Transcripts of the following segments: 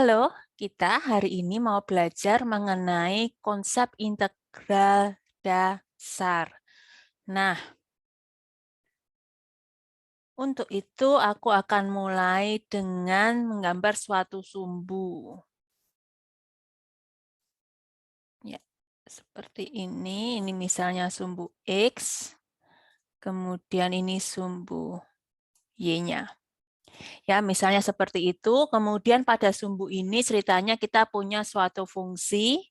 Halo, kita hari ini mau belajar mengenai konsep integral dasar. Nah, untuk itu aku akan mulai dengan menggambar suatu sumbu. Ya, seperti ini. Ini misalnya sumbu X, kemudian ini sumbu Y-nya. Ya, misalnya seperti itu. Kemudian pada sumbu ini ceritanya kita punya suatu fungsi.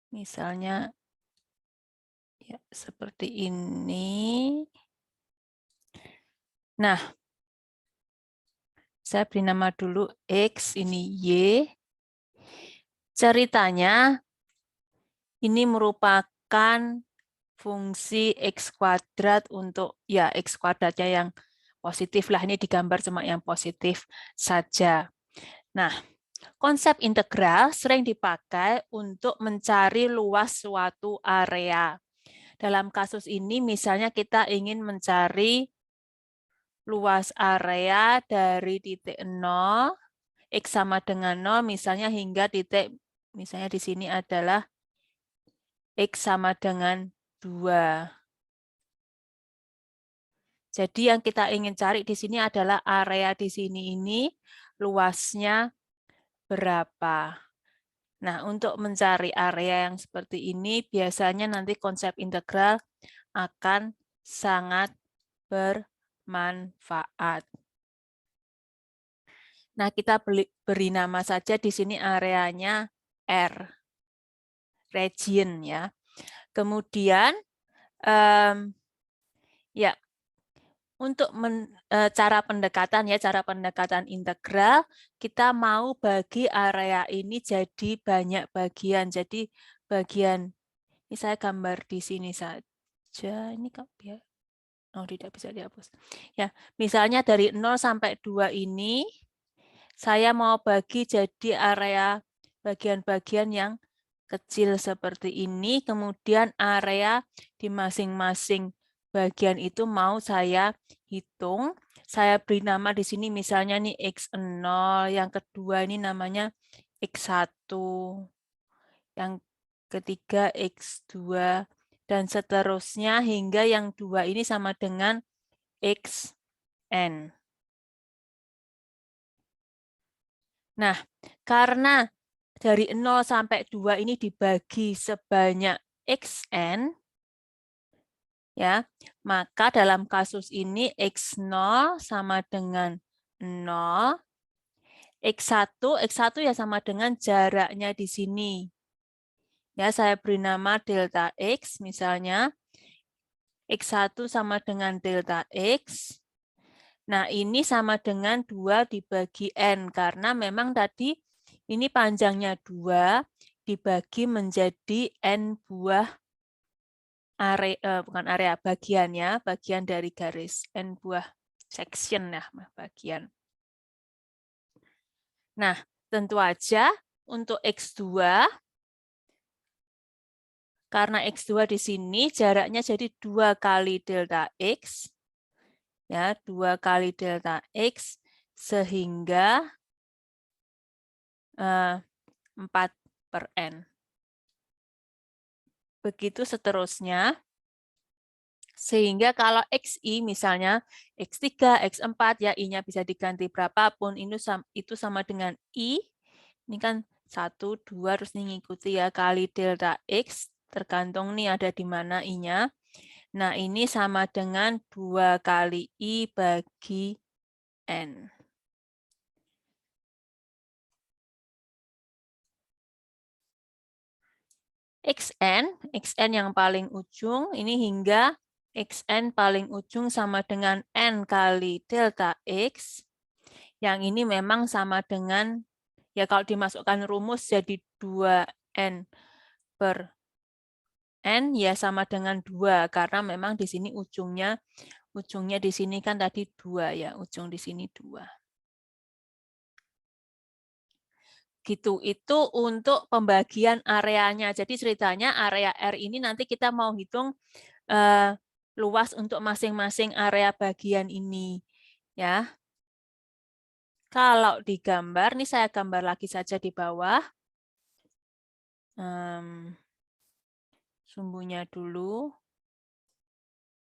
Misalnya ya, seperti ini. Nah, saya beri nama dulu X, ini Y. Ceritanya ini merupakan fungsi X kuadrat untuk, ya X kuadratnya yang positif lah. Ini digambar cuma yang positif saja. Nah, konsep integral sering dipakai untuk mencari luas suatu area. Dalam kasus ini misalnya kita ingin mencari luas area dari titik 0, X sama dengan 0, misalnya hingga titik, misalnya di sini adalah X sama dengan 2. Jadi yang kita ingin cari di sini adalah area di sini ini luasnya berapa. Nah, untuk mencari area yang seperti ini, biasanya nanti konsep integral akan sangat bermanfaat. Nah, kita beri nama saja di sini areanya R, region ya. Kemudian, ya untuk cara pendekatan integral, kita mau bagi area ini jadi banyak bagian. Jadi bagian ini saya gambar di sini saja. Ini ya. Oh, tidak bisa dihapus. Ya, misalnya dari 0 sampai 2 ini saya mau bagi jadi area bagian-bagian yang kecil seperti ini, kemudian area di masing-masing bagian itu mau saya hitung. Saya beri nama di sini misalnya nih X0, yang kedua ini namanya X1, yang ketiga X2, dan seterusnya hingga yang 2 ini sama dengan Xn. Nah, karena dari 0 sampai 2 ini dibagi sebanyak Xn, ya, maka dalam kasus ini X0 sama dengan 0, X1 ya sama dengan jaraknya di sini. Ya, saya beri nama delta X, misalnya X1 sama dengan delta X. Nah, ini sama dengan 2 dibagi N, karena memang tadi ini panjangnya 2 dibagi menjadi N buah area, bukan area, bagian ya, bagian dari garis, N buah section ya, bagian. Nah, tentu aja untuk X2, karena X2 di sini jaraknya jadi 2 kali delta X, ya 2 kali delta X sehingga 4/N. Begitu seterusnya, sehingga kalau XI misalnya X3, X4 ya I-nya bisa diganti berapapun, itu sama dengan I, ini kan 1, 2 harus mengikuti ya kali delta X, tergantung nih ada di mana I-nya. Nah, ini sama dengan 2 kali I bagi N. Xn yang paling ujung, ini hingga Xn paling ujung sama dengan N kali delta X. Yang ini memang sama dengan, ya kalau dimasukkan rumus jadi 2N per N, ya sama dengan 2, karena memang di sini ujungnya di sini kan tadi 2 ya, ujung di sini 2. Gitu, itu untuk pembagian areanya. Jadi ceritanya area R ini nanti kita mau hitung luas untuk masing-masing area bagian ini, ya. Kalau digambar, ini saya gambar lagi saja di bawah. Sumbunya dulu.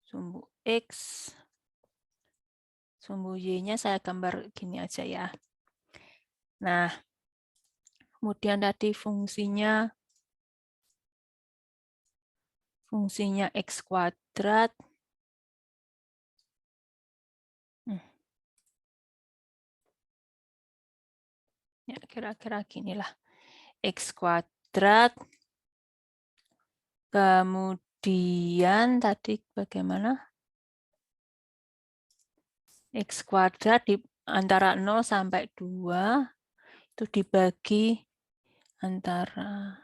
Sumbu X. Sumbu Y-nya saya gambar gini aja ya. Nah, kemudian tadi fungsinya X kuadrat. Ya, kira-kira ginilah. X kuadrat. Kemudian tadi bagaimana? X kuadrat di antara 0 sampai 2 itu dibagi antara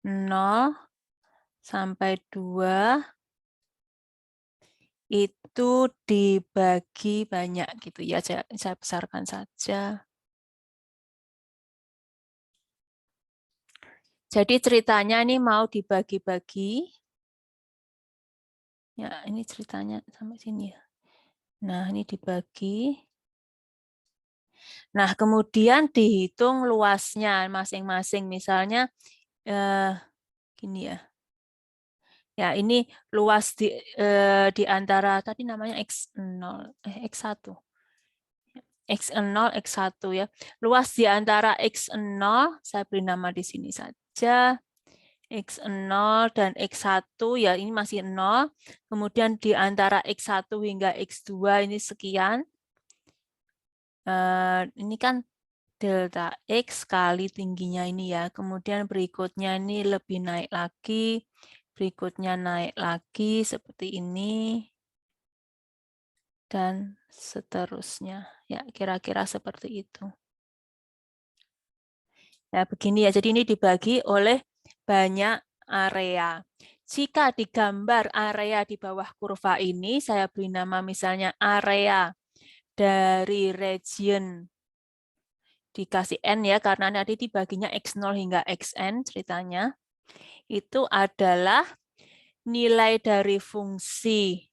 0 sampai 2 itu dibagi banyak gitu ya. Saya besarkan saja. Jadi ceritanya ini mau dibagi-bagi. Ya, ini ceritanya sampai sini ya. Nah, ini dibagi. Nah, kemudian dihitung luasnya masing-masing. Misalnya gini ya. Ya, ini luas di antara tadi namanya X0, X1. X0, X1 ya. Luas di antara X0, saya beri nama di sini saja. X0 dan X1 ya ini masih 0. Kemudian di antara X1 hingga X2 ini sekian. Ini kan delta X kali tingginya ini ya. Kemudian berikutnya ini lebih naik lagi. Berikutnya naik lagi seperti ini. Dan seterusnya. Ya, kira-kira seperti itu. Ya, begini ya. Jadi ini dibagi oleh banyak area. Jika digambar area di bawah kurva ini, saya beri nama misalnya area dari region dikasih N ya, karena nanti dibaginya X0 hingga Xn ceritanya. Itu adalah nilai dari fungsinya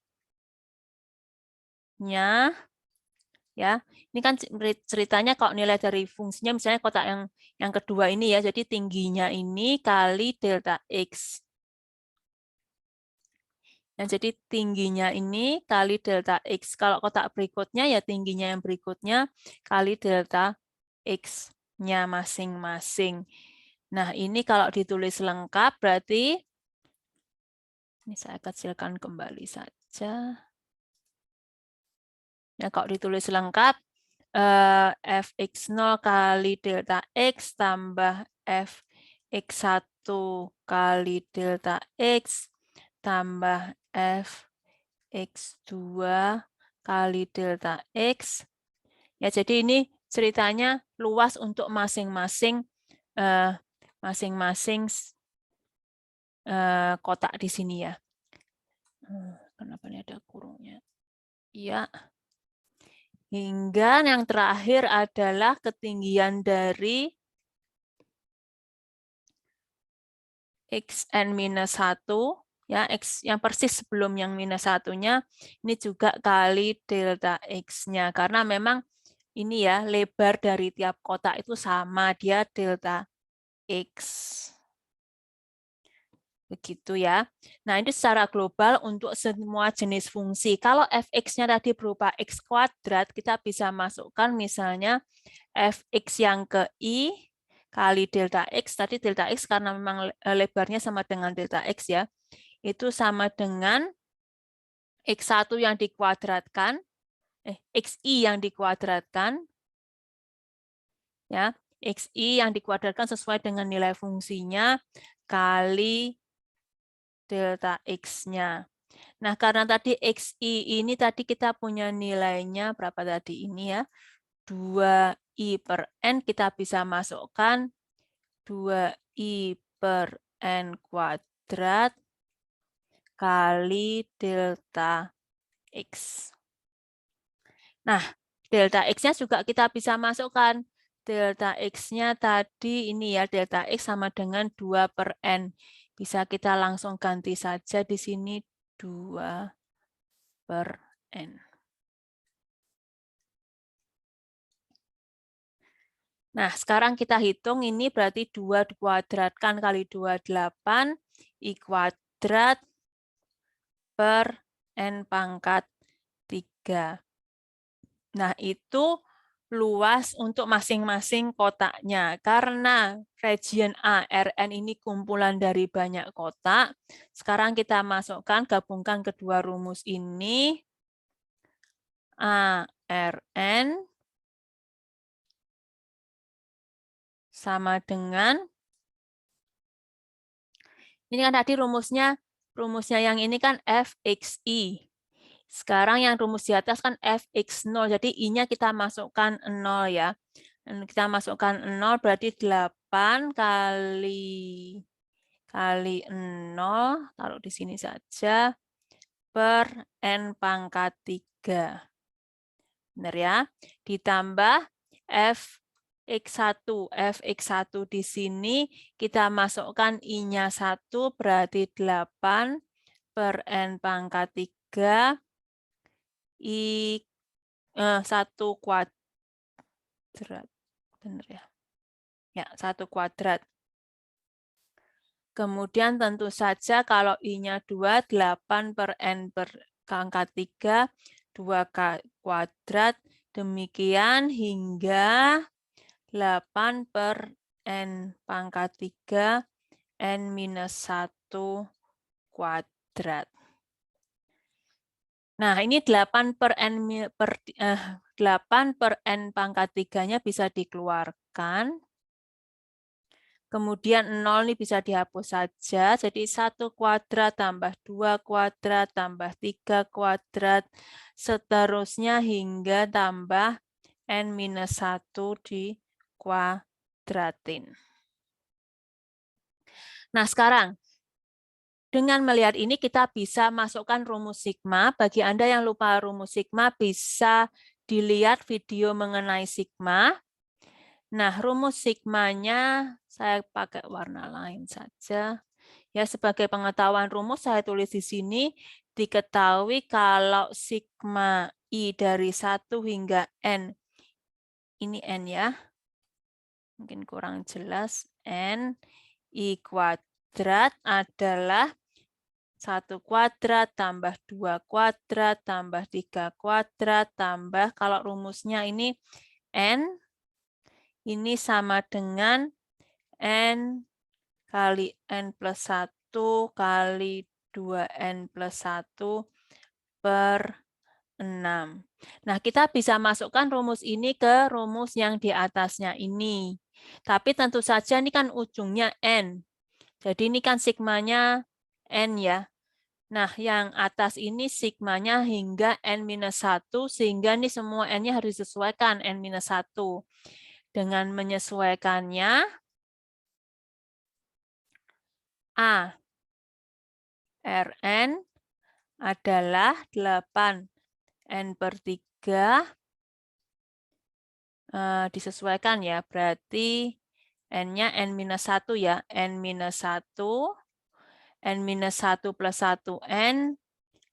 ya. Ini kan ceritanya kalau nilai dari fungsinya misalnya kotak yang kedua ini ya, jadi tingginya ini kali delta X. Nah, jadi tingginya ini kali delta X. Kalau kotak berikutnya ya tingginya yang berikutnya kali delta X-nya masing-masing. Nah, ini kalau ditulis lengkap berarti ini saya kecilkan kembali saja. Ya, kalau ditulis lengkap, fx0 kali delta x tambah fx1 kali delta x tambah fx2 kali delta x. Ya, jadi ini ceritanya luas untuk masing-masing kotak di sini ya. Kenapa ini ada kurungnya? Ya. Hingga yang terakhir adalah ketinggian dari Xn-1, ya, X yang persis sebelum yang minus satunya, ini juga kali delta X-nya. Karena memang ini ya, lebar dari tiap kotak itu sama, dia delta X. Begitu ya. Nah, ini secara global untuk semua jenis fungsi. Kalau fx-nya tadi berupa x kuadrat, kita bisa masukkan misalnya fx yang ke i kali delta x. Tadi delta x karena memang lebarnya sama dengan delta x ya. Itu sama dengan x1 yang dikuadratkan, xi yang dikuadratkan, ya, xi yang dikuadratkan sesuai dengan nilai fungsinya kali delta X-nya. Nah, karena tadi XI ini tadi kita punya nilainya berapa tadi ini ya? 2I per N, kita bisa masukkan 2I per N kuadrat kali delta X. Nah, delta X-nya juga kita bisa masukkan. Delta X-nya tadi ini ya, delta X sama dengan 2 per N. Bisa kita langsung ganti saja di sini 2 per N. Nah, sekarang kita hitung ini berarti 2 dikuadratkan kali 28 I kuadrat per N pangkat 3. Nah, itu luas untuk masing-masing kotaknya. Karena region A, Rn ini kumpulan dari banyak kotak. Sekarang kita masukkan, gabungkan kedua rumus ini. A, Rn sama dengan, ini kan tadi rumusnya yang ini kan Fxi. Sekarang yang rumus di atas kan Fx0, jadi I-nya kita masukkan 0 ya. Dan kita masukkan 0 berarti 8 kali 0, taruh di sini saja, per N pangkat 3. Benar ya? Ditambah Fx1 di sini kita masukkan I-nya 1 berarti 8 per N pangkat 3 I 1 kuadrat. Benar ya? Ya, 1 kuadrat. Kemudian tentu saja kalau I-nya 2, 8 per N per pangkat 3, 2 kuadrat. Demikian hingga 8 per N pangkat 3, N minus 1 kuadrat. Nah, ini 8 per N pangkat 3-nya bisa dikeluarkan. Kemudian 0 ini bisa dihapus saja. Jadi 1 kuadrat tambah 2 kuadrat tambah 3 kuadrat. Seterusnya hingga tambah N-1 dikuadratin. Nah, sekarang dengan melihat ini kita bisa masukkan rumus sigma. Bagi Anda yang lupa rumus sigma bisa dilihat video mengenai sigma. Nah, rumus sigmanya saya pakai warna lain saja. Ya, sebagai pengetahuan rumus saya tulis di sini, diketahui kalau sigma I dari 1 hingga N, ini N ya, mungkin kurang jelas, N I kuadrat adalah 1 kuadrat tambah 2 kuadrat tambah 3 kuadrat tambah, kalau rumusnya ini N, ini sama dengan N kali N plus 1 kali 2N plus 1 per 6. Nah, kita bisa masukkan rumus ini ke rumus yang di atasnya ini. Tapi tentu saja ini kan ujungnya N. Jadi ini kan sigmanya N ya. Nah, yang atas ini sigmanya hingga N-1, sehingga ini semua N-nya harus disesuaikan, N-1. Dengan menyesuaikannya, A, Rn adalah 8 N per 3, disesuaikan ya, berarti N-nya N-1 ya, N-1, N-1 plus 1 N,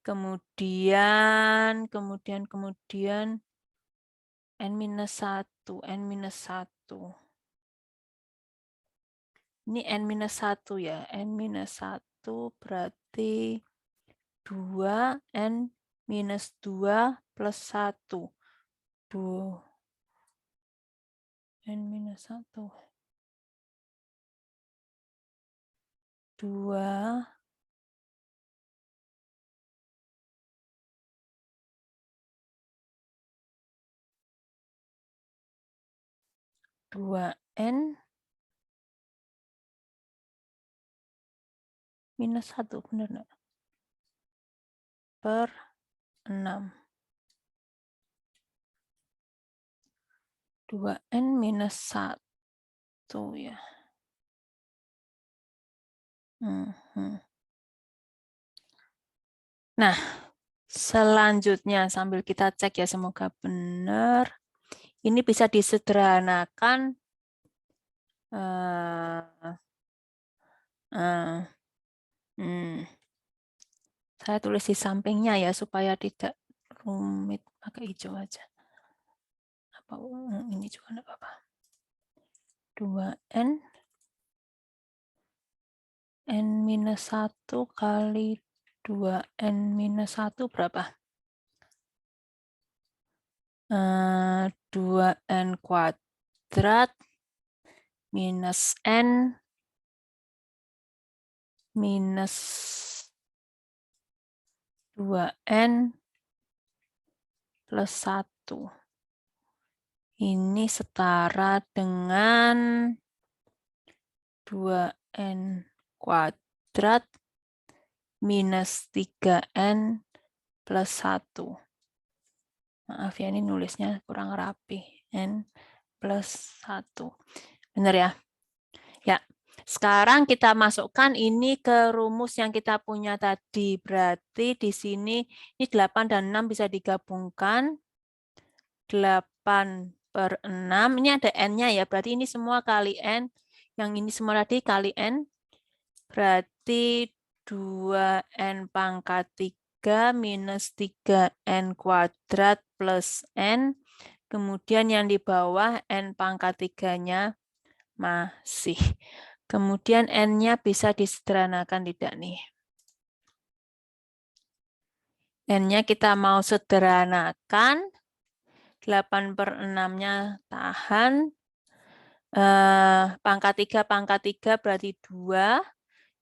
kemudian N-1, N-1. Ini N-1 ya, N-1 berarti 2, N-2 plus 1. 2, N-1. 2, N minus 1, benar nggak? Per 6. 2N minus 1 ya. Nah, selanjutnya sambil kita cek ya, semoga benar. Ini bisa disederhanakan. Saya tulis di sampingnya ya, supaya tidak rumit. Pakai hijau aja. Apa ini juga enggak apa-apa. 2N. N minus 1 kali 2N minus 1 berapa? 2N kuadrat minus N minus 2N plus 1. Ini setara dengan 2N kuadrat minus 3N plus 1. Maaf ya, ini nulisnya kurang rapi. N plus 1. Benar ya? Ya. Sekarang kita masukkan ini ke rumus yang kita punya tadi. Berarti di sini ini 8 dan 6 bisa digabungkan. 8/6. Ini ada N-nya ya. Berarti ini semua kali N. Yang ini semua tadi kali N. Berarti 2N pangkat 3 minus 3N kuadrat plus N. Kemudian yang di bawah N pangkat 3-nya masih. Kemudian N-nya bisa disederhanakan tidak nih? N-nya kita mau sederhanakan. 8/6-nya tahan. Pangkat 3 berarti 2.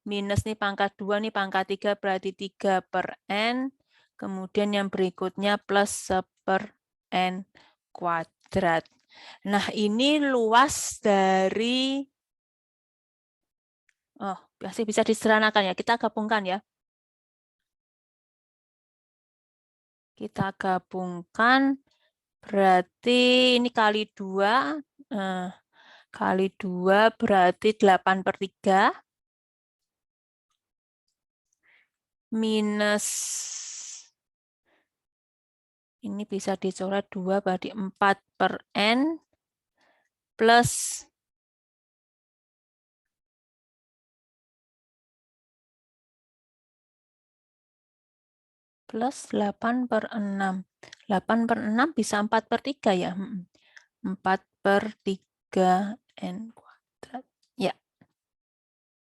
Minus nih pangkat 2, nih pangkat 3 berarti 3/N. Kemudian yang berikutnya plus 1/N kuadrat. Nah, ini luas dari... Oh, masih bisa disederhanakan ya. Kita gabungkan ya. Kita gabungkan. Berarti ini kali 2. Kali 2 berarti 8/3. Minus... Ini bisa dicoret 2 berarti 4/N. Plus 8/6. 8/6 bisa 4/3 ya? 4/3 N kuadrat. Ya.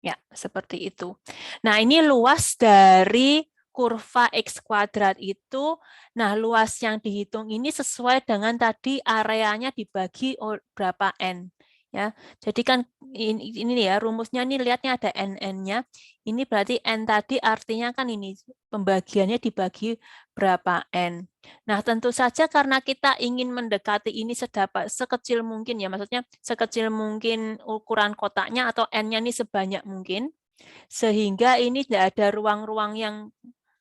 Ya, seperti itu. Nah, ini luas dari kurva X kuadrat itu. Nah, luas yang dihitung ini sesuai dengan tadi areanya dibagi berapa N. Ya, jadi kan ini ya rumusnya nih lihatnya ada N-nya. Ini berarti N tadi artinya kan ini pembagiannya dibagi berapa N. Nah, tentu saja karena kita ingin mendekati ini sekecil mungkin ya, maksudnya sekecil mungkin ukuran kotaknya atau N-nya ini sebanyak mungkin, sehingga ini tidak ada ruang-ruang yang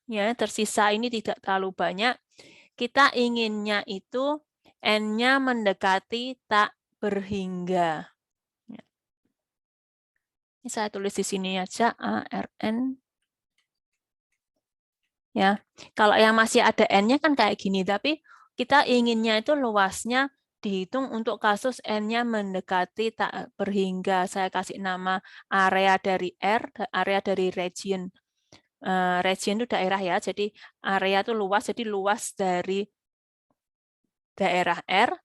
ya tersisa ini tidak terlalu banyak. Kita inginnya itu N-nya mendekati tak berhingga. Ini saya tulis di sini aja ARN. Ya, kalau yang masih ada N-nya kan kayak gini, tapi kita inginnya itu luasnya dihitung untuk kasus N-nya mendekati tak berhingga. Saya kasih nama area dari R, area dari region. Region itu daerah ya, jadi area itu luas, jadi luas dari daerah R.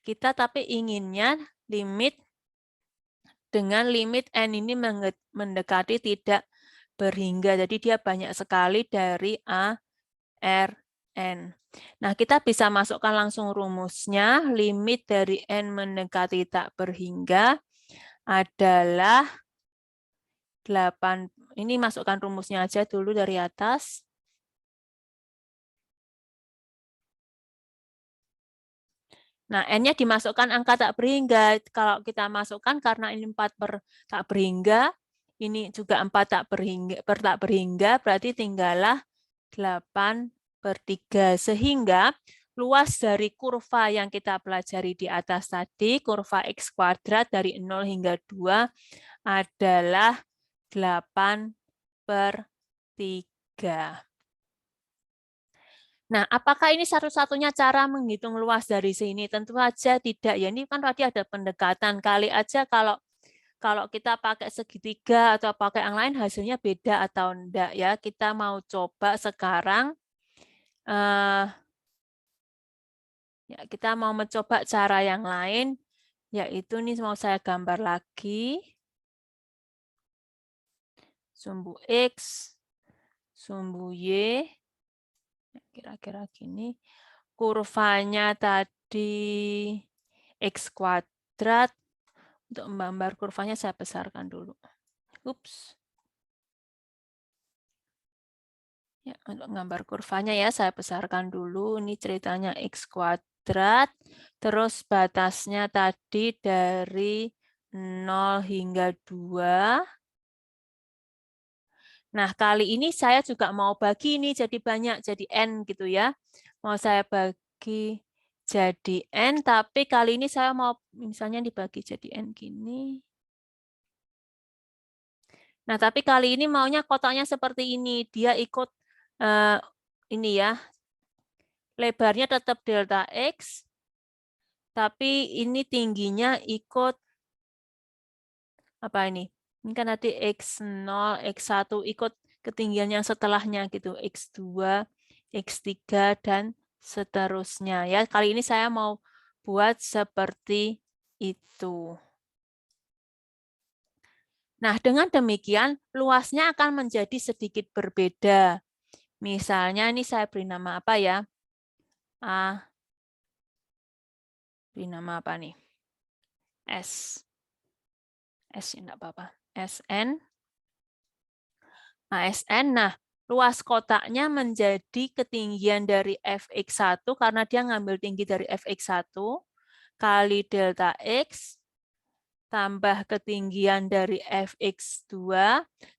Kita tapi inginnya limit dengan limit N ini mendekati tidak berhingga. Jadi dia banyak sekali dari A, R, N. Nah, kita bisa masukkan langsung rumusnya. Limit dari N mendekati tak berhingga adalah 8. Ini masukkan rumusnya aja dulu dari atas. Nah, N-nya dimasukkan angka tak berhingga. Kalau kita masukkan karena ini 4 per tak berhingga, ini juga 4 tak berhingga, berarti tinggallah 8/3. Sehingga luas dari kurva yang kita pelajari di atas tadi, kurva X kuadrat dari 0 hingga 2 adalah 8/3. Nah, apakah ini satu-satunya cara menghitung luas dari sini? Tentu saja tidak. Ya, ini kan tadi ada pendekatan. Kali aja kalau kita pakai segitiga atau pakai yang lain hasilnya beda atau enggak ya. Kita mau coba sekarang. Ya, kita mau mencoba cara yang lain, yaitu ini mau saya gambar lagi. Sumbu X, sumbu Y, kira-kira gini. Kurvanya tadi X kuadrat. Untuk menggambar kurvanya saya besarkan dulu. Ups. Ya, untuk gambar kurvanya ya saya besarkan dulu. Ini ceritanya X kuadrat. Terus batasnya tadi dari 0 hingga 2. Nah, kali ini saya juga mau bagi ini jadi banyak, jadi N gitu ya. Mau saya bagi jadi N, tapi kali ini saya mau misalnya dibagi jadi N gini. Nah, tapi kali ini maunya kotaknya seperti ini. Dia ikut ini ya, lebarnya tetap delta X, tapi ini tingginya ikut apa ini? Ini kan tadi X0, X1 ikut ketinggian yang setelahnya gitu, X2, X3, dan seterusnya. Ya, kali ini saya mau buat seperti itu. Nah, dengan demikian luasnya akan menjadi sedikit berbeda. Misalnya ini saya beri nama apa ya? Beri nama apa nih? S. S enggak apa-apa. SN. ASN. Nah, luas kotaknya menjadi ketinggian dari Fx1 karena dia ngambil tinggi dari Fx1 kali delta X tambah ketinggian dari Fx2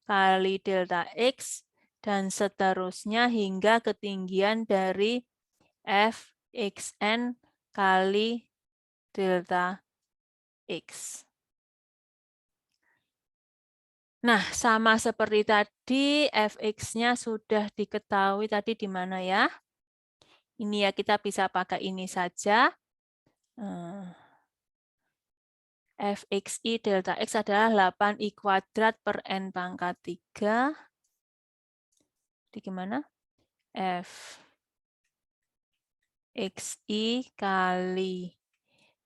kali delta X dan seterusnya hingga ketinggian dari Fxn kali delta X. Nah, sama seperti tadi, Fx-nya sudah diketahui tadi di mana ya? Ini ya, kita bisa pakai ini saja. Fxi delta X adalah 8i kuadrat per N pangkat 3. Di gimana? Fxi kali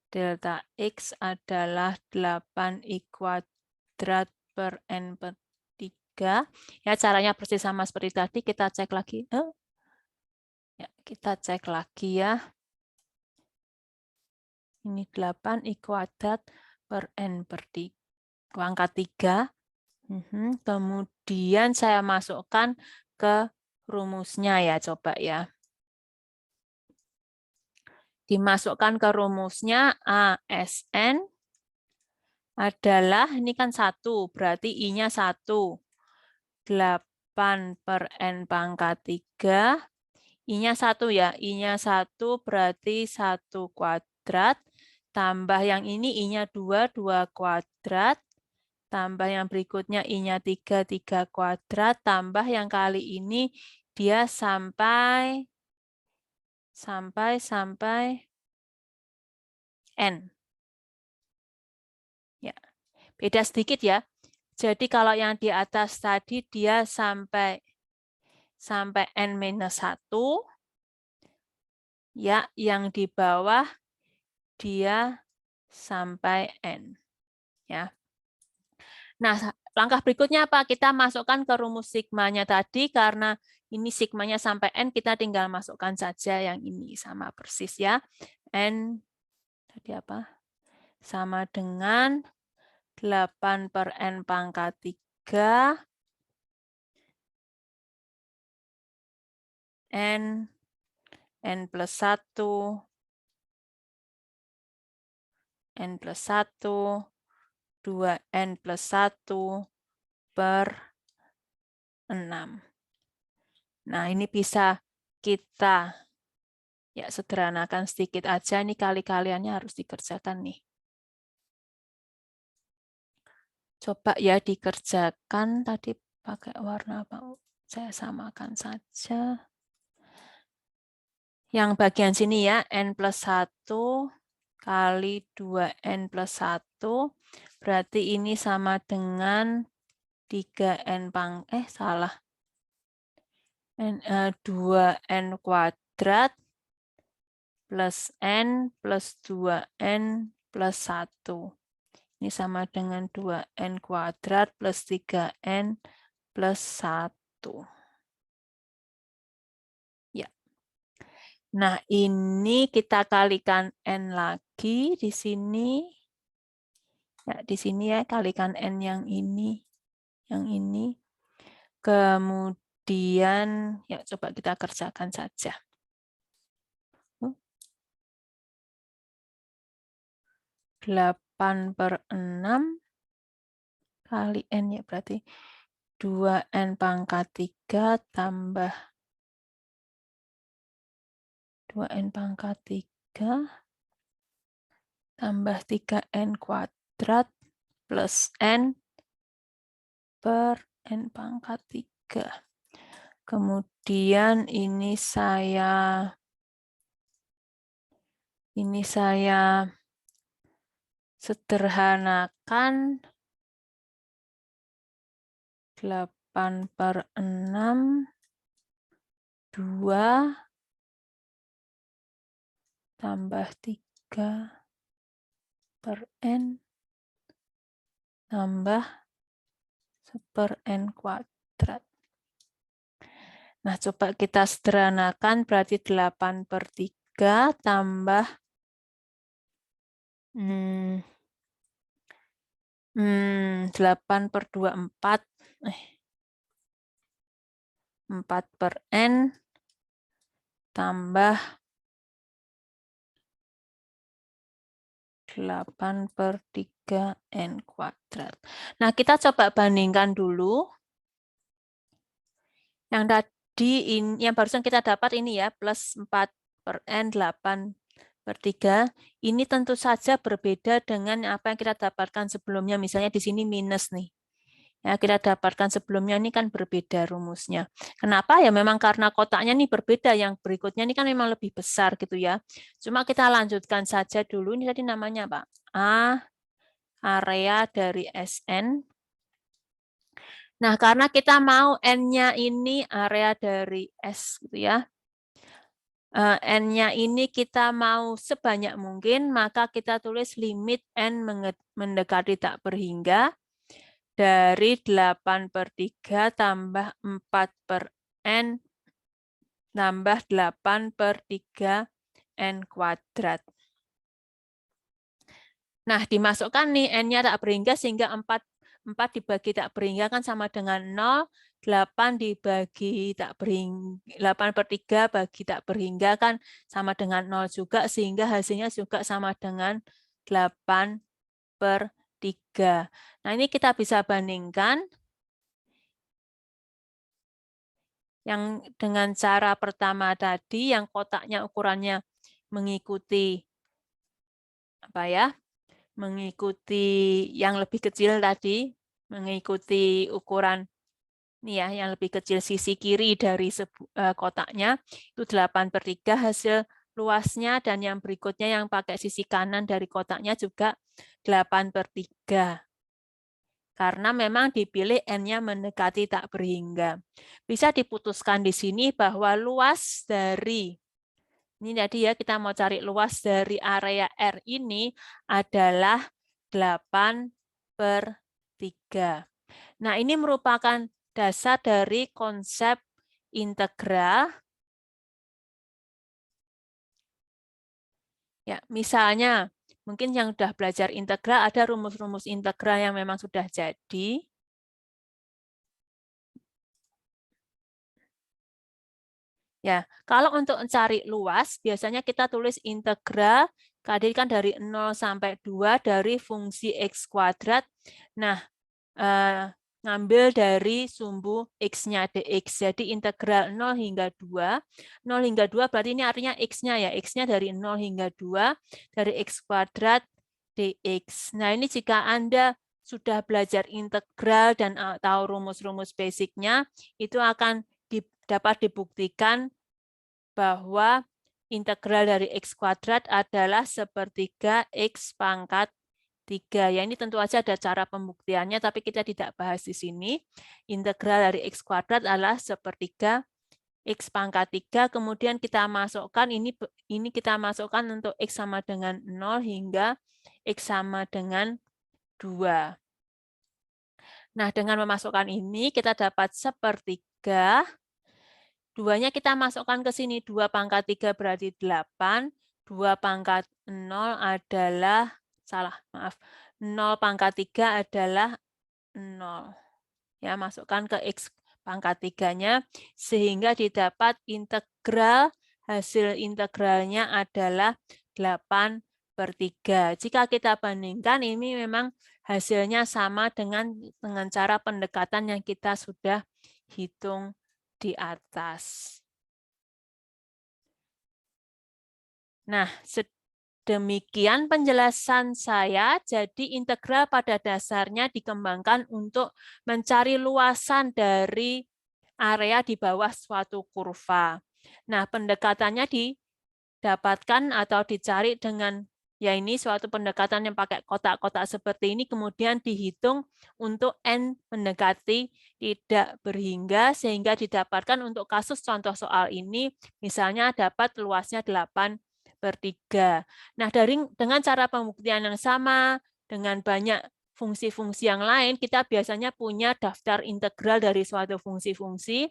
delta X adalah 8i kuadrat per N per 3. Ya, caranya persis sama seperti tadi. Kita cek lagi. Ya, kita cek lagi ya. Ini 8i kuadrat per N per 3. Pangkat 3. Kemudian saya masukkan ke rumusnya ya, coba ya. Dimasukkan ke rumusnya ASN adalah, ini kan 1, berarti I-nya 1. 8 per N pangkat 3. I-nya 1 ya, I-nya 1 berarti 1 kuadrat. Tambah yang ini I-nya 2, 2 kuadrat. Tambah yang berikutnya I-nya 3, 3 kuadrat. Tambah yang kali ini dia sampai N. Ya, beda sedikit ya. Jadi kalau yang di atas tadi dia sampai N-1. Ya, yang di bawah dia sampai N. Ya. Nah, langkah berikutnya apa? Kita masukkan ke rumus sigmanya tadi, karena ini sigmanya sampai N, kita tinggal masukkan saja yang ini, sama persis ya. N tadi apa? Sama dengan 8 per N pangkat 3, N plus 1, N plus 1, 2N plus 1 per 6. Nah, ini bisa kita ya sederhanakan sedikit aja. Ini kali-kaliannya harus dikerjakan nih. Coba ya dikerjakan. Tadi pakai warna apa? Saya samakan saja. Yang bagian sini ya, N plus 1 kali 2N plus 1. Berarti ini sama dengan 3N salah. 2N kuadrat plus N plus 2N plus 1. Ini sama dengan 2n kuadrat plus 3n plus 1. Ya. Nah, ini kita kalikan n lagi di sini. Ya, di sini ya, kalikan n yang ini. Yang ini. Kemudian, ya coba kita kerjakan saja. 8/6 kali n ya, berarti 2n pangkat 3 tambah 2n pangkat 3 tambah 3n kuadrat plus n per n pangkat 3. Kemudian ini saya sederhanakan 8/6 2 tambah 3 per n tambah 1/n kuadrat. Nah, coba kita sederhanakan, berarti 8/3 tambah 8/2 4. 4/n tambah 8/3n kuadrat. Nah, kita coba bandingkan dulu. Yang tadi, yang barusan kita dapat ini ya, plus 4/n, 8/3. Ini tentu saja berbeda dengan apa yang kita dapatkan sebelumnya. Misalnya di sini minus nih. Ya, kita dapatkan sebelumnya ini kan berbeda rumusnya. Kenapa? Ya memang karena kotaknya ini berbeda. Yang berikutnya ini kan memang lebih besar gitu ya. Cuma kita lanjutkan saja dulu. Ini tadi namanya apa? A, area dari SN. Nah, karena kita mau N-nya ini area dari S gitu ya. N-nya ini kita mau sebanyak mungkin, maka kita tulis limit N mendekati tak berhingga dari 8/3 tambah 4/n tambah 8/3n kuadrat. Nah, dimasukkan nih N-nya tak berhingga sehingga 4 dibagi tak berhingga kan sama dengan 0, 8 dibagi tak berhingga, 8/3 bagi tak berhingga kan sama dengan 0 juga, sehingga hasilnya juga sama dengan 8/3. Nah, ini kita bisa bandingkan yang dengan cara pertama tadi, yang kotaknya ukurannya mengikuti apa ya? Mengikuti yang lebih kecil tadi, mengikuti ukuran ini ya, yang lebih kecil sisi kiri dari kotaknya, itu 8/3 hasil luasnya, dan yang berikutnya yang pakai sisi kanan dari kotaknya juga 8/3. Karena memang dipilih N-nya mendekati tak berhingga. Bisa diputuskan di sini bahwa luas dari, ini tadi ya, kita mau cari luas dari area R ini adalah 8/3. Nah, ini merupakan dasar dari konsep integral. Ya, misalnya, mungkin yang sudah belajar integral, ada rumus-rumus integral yang memang sudah jadi. Ya, kalau untuk mencari luas, biasanya kita tulis integral, tadi kan dari 0 sampai 2 dari fungsi X kuadrat. Nah, ngambil dari sumbu X-nya dx. Jadi integral 0 hingga 2. 0 hingga 2 berarti ini artinya X-nya ya. X-nya dari 0 hingga 2 dari X kuadrat dx. Nah, ini jika Anda sudah belajar integral dan tahu rumus-rumus basicnya, itu akan dapat dibuktikan bahwa integral dari X kuadrat adalah sepertiga X pangkat 3. Ya, ini tentu saja ada cara pembuktiannya, tapi kita tidak bahas di sini. Integral dari X kuadrat adalah sepertiga X pangkat 3, kemudian kita masukkan, ini kita masukkan untuk X sama dengan 0 hingga X sama dengan 2. Nah, dengan memasukkan ini, kita dapat sepertiga. 2-nya kita masukkan ke sini, 2 pangkat 3 berarti 8, 2 pangkat 0 adalah, maaf, 0 pangkat 3 adalah 0. Ya, masukkan ke X pangkat 3-nya, sehingga didapat integral, hasil integralnya adalah 8/3. Jika kita bandingkan, ini memang hasilnya sama dengan cara pendekatan yang kita sudah hitung di atas. Nah, demikian penjelasan saya. Jadi integral pada dasarnya dikembangkan untuk mencari luasan dari area di bawah suatu kurva. Nah, pendekatannya didapatkan atau dicari dengan, ya ini suatu pendekatan yang pakai kotak-kotak seperti ini, kemudian dihitung untuk N mendekati tidak berhingga, sehingga didapatkan untuk kasus contoh soal ini, misalnya dapat luasnya 8/3. Nah, dengan cara pembuktian yang sama, dengan banyak fungsi-fungsi yang lain, kita biasanya punya daftar integral dari suatu fungsi-fungsi.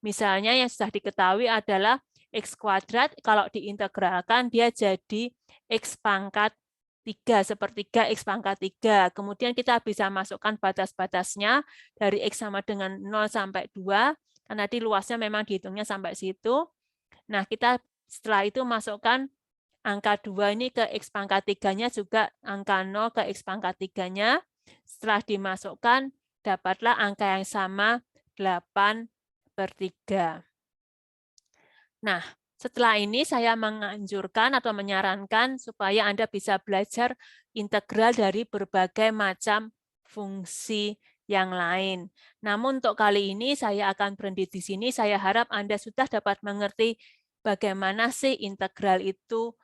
Misalnya yang sudah diketahui adalah X kuadrat, kalau diintegralkan dia jadi X pangkat 3, sepertiga X pangkat 3. Kemudian kita bisa masukkan batas-batasnya dari X sama dengan 0 sampai 2, karena di luasnya memang dihitungnya sampai situ. Nah, kita setelah itu masukkan angka 2 ini ke X pangkat 3-nya, juga angka 0 ke X pangkat 3-nya. Setelah dimasukkan, dapatlah angka yang sama 8/3. Nah, setelah ini saya menganjurkan atau menyarankan supaya Anda bisa belajar integral dari berbagai macam fungsi yang lain. Namun untuk kali ini saya akan berhenti di sini. Saya harap Anda sudah dapat mengerti bagaimana sih integral itu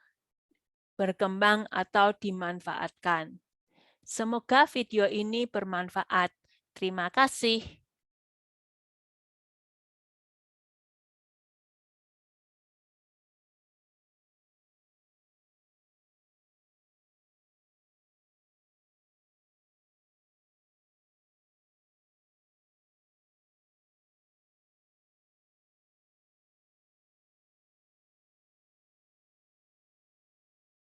berkembang atau dimanfaatkan. Semoga video ini bermanfaat. Terima kasih.